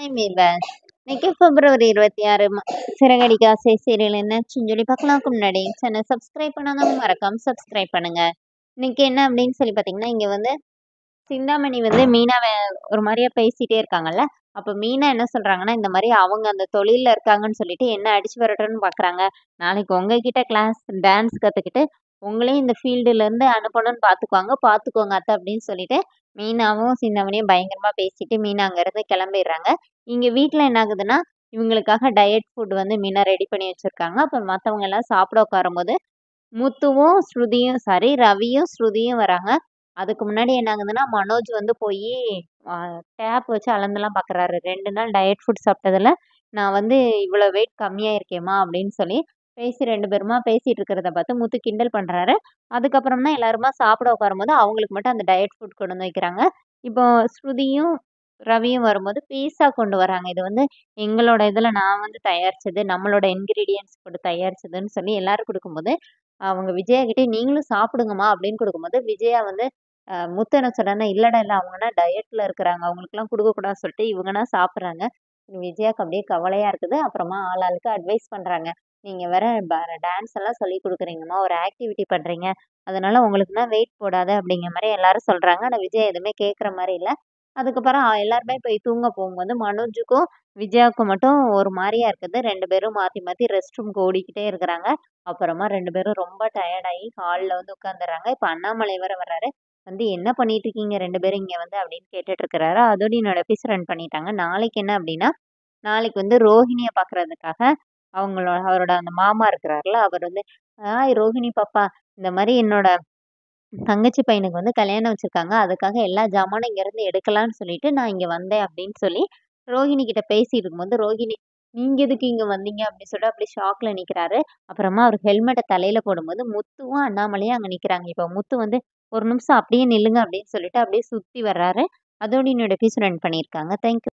Hi viewers. இன்னைக்கு பிப்ரவரி 26 சிறகடிக்க ஆசை serial என்னாச்சுன்னு சொல்லி பார்க்கலாம்க்கு முன்னாடி சேனல் சப்ஸ்கிரைப் பண்ணாதவங்க மறக்காம சப்ஸ்கிரைப் பண்ணுங்க. இன்னைக்கு என்ன அப்படின்னு சொல்லி பார்த்தீங்கன்னா, இங்க வந்து சிந்தாமணி வந்து மீனாவை ஒரு மாதிரியா பேசிட்டே இருக்காங்கல்ல. அப்போ மீனா என்ன சொல்றாங்கன்னா, இந்த மாதிரி அவங்க அந்த தொழிலில் இருக்காங்கன்னு சொல்லிட்டு என்ன அடிச்சு வரட்டும்னு பார்க்குறாங்க. நாளைக்கு உங்ககிட்ட கிளாஸ் டான்ஸ் கற்றுக்கிட்டு உங்களையும் இந்த ஃபீல்டுலேருந்து அனுப்பணும்னு பார்த்துக்கோங்க அத்தை அப்படின்னு சொல்லிட்டு மீனாவும் சிந்தாமணியும் பயங்கரமாக பேசிட்டு மீனா அங்கேருந்து கிளம்பிடுறாங்க. இங்கே வீட்டில் என்ன ஆகுதுன்னா, இவங்களுக்காக டயட் ஃபுட் வந்து மீனா ரெடி பண்ணி வச்சுருக்காங்க. அப்போ மற்றவங்க எல்லாம் சாப்பிட உட்காரும்போது முத்துவும் ஸ்ருதியும் சாரி ரவியும் ஸ்ருதியும் வராங்க. அதுக்கு முன்னாடி என்ன ஆகுதுன்னா, மனோஜ் வந்து போய் டேப் வச்சு அளந்தெல்லாம் பார்க்குறாரு. 2 நாள் டயட் ஃபுட் சாப்பிட்டதில் நான் வந்து இவ்வளோ வெயிட் கம்மியாக இருக்கேம்மா அப்படின்னு சொல்லி பேசி 2 பேருமா பேசிட்டு இருக்கிறத பார்த்து முத்து கிண்டல் பண்ணுறாரு. அதுக்கப்புறம் தான் எல்லாருமா சாப்பிட உட்காரும்போது அவங்களுக்கு மட்டும் அந்த டயட் ஃபுட் கொண்டு வந்து வைக்கிறாங்க. இப்போ ஸ்ருதியும் ரவியும் வரும்போது பீஸா கொண்டு வராங்க. இது வந்து எங்களோட இதில் நான் வந்து தயாரிச்சது, நம்மளோட இன்கிரீடியன்ஸ் போட்டு தயாரிச்சதுன்னு சொல்லி எல்லாரும் கொடுக்கும்போது அவங்க விஜயா கிட்டே நீங்களும் சாப்பிடுங்கம்மா அப்படின்னு கொடுக்கும்போது விஜயா வந்து முத்து என்ன சொல்றாங்கன்னா, இல்லடா இல்லை அவங்கன்னா டயட்ல இருக்கிறாங்க, அவங்களுக்குலாம் கொடுக்கக்கூடாதுன்னு சொல்லிட்டு இவங்கன்னா சாப்பிட்றாங்க. விஜயாவுக்கு அப்படியே கவலையா இருக்குது. அப்புறமா ஆளாளுக்கு அட்வைஸ் பண்றாங்க. நீங்க வேற டான்ஸ் எல்லாம் சொல்லி கொடுக்குறீங்கம்மா, ஒரு ஆக்டிவிட்டி பண்றீங்க, அதனால உங்களுக்குன்னா வெயிட் போடாத அப்படிங்கிற மாதிரி எல்லாரும் சொல்றாங்க. ஆனா விஜயா எதுவுமே கேட்குற மாதிரி இல்லை. அதுக்கப்புறம் எல்லாருமே போய் தூங்க போகும்போது மனோஜுக்கும் விஜயாவுக்கும் மட்டும் ஒரு மாதிரியா இருக்குது. 2 பேரும் மாத்தி மாத்தி ரெஸ்ட் ரூம்க்கு ஓடிக்கிட்டே இருக்கிறாங்க. அப்புறமா 2 பேரும் ரொம்ப டயர்டாகி ஹாலில் வந்து உட்காந்துடுறாங்க. இப்போ அண்ணாமலை வேற வர்றாரு. வந்து என்ன பண்ணிட்டு இருக்கீங்க 2 பேரும் இங்கே வந்து அப்படின்னு கேட்டுட்டு இருக்கிறாரு. அதோட என்னோட எபிசோட் ரன் பண்ணிட்டாங்க. நாளைக்கு என்ன அப்படின்னா, நாளைக்கு வந்து ரோஹிணியை பார்க்கறதுக்காக அவரோட அந்த மாமா இருக்கிறாருல, அவர் வந்து ஹாய் ரோஹிணி பாப்பா, இந்த மாதிரி என்னோட தங்கச்சி பையனுக்கு வந்து கல்யாணம் வச்சிருக்காங்க, அதுக்காக எல்லா ஜாமானும் இங்கேருந்து எடுக்கலான்னு சொல்லிட்டு நான் இங்கே வந்தேன் அப்படின்னு சொல்லி ரோஹிணி கிட்ட பேசிட்டு இருக்கும்போது, ரோஹிணி நீங்க எதுக்கு இங்க வந்தீங்க அப்படின்னு சொல்லிட்டு அப்படி ஷாக்ல நிக்கிறாரு. அப்புறமா அவர் ஹெல்மெட்டை தலையில போடும்போது முத்துவும் அண்ணாமலையும் அங்க நிக்கிறாங்க. இப்போ முத்து வந்து ஒரு நிமிஷம் அப்படியே நில்லுங்க அப்படின்னு சொல்லிட்டு அப்படியே சுத்தி வர்றாரு. அதோட என்னோட எபிசோட் ரன் பண்ணியிருக்காங்க. தேங்க்யூ.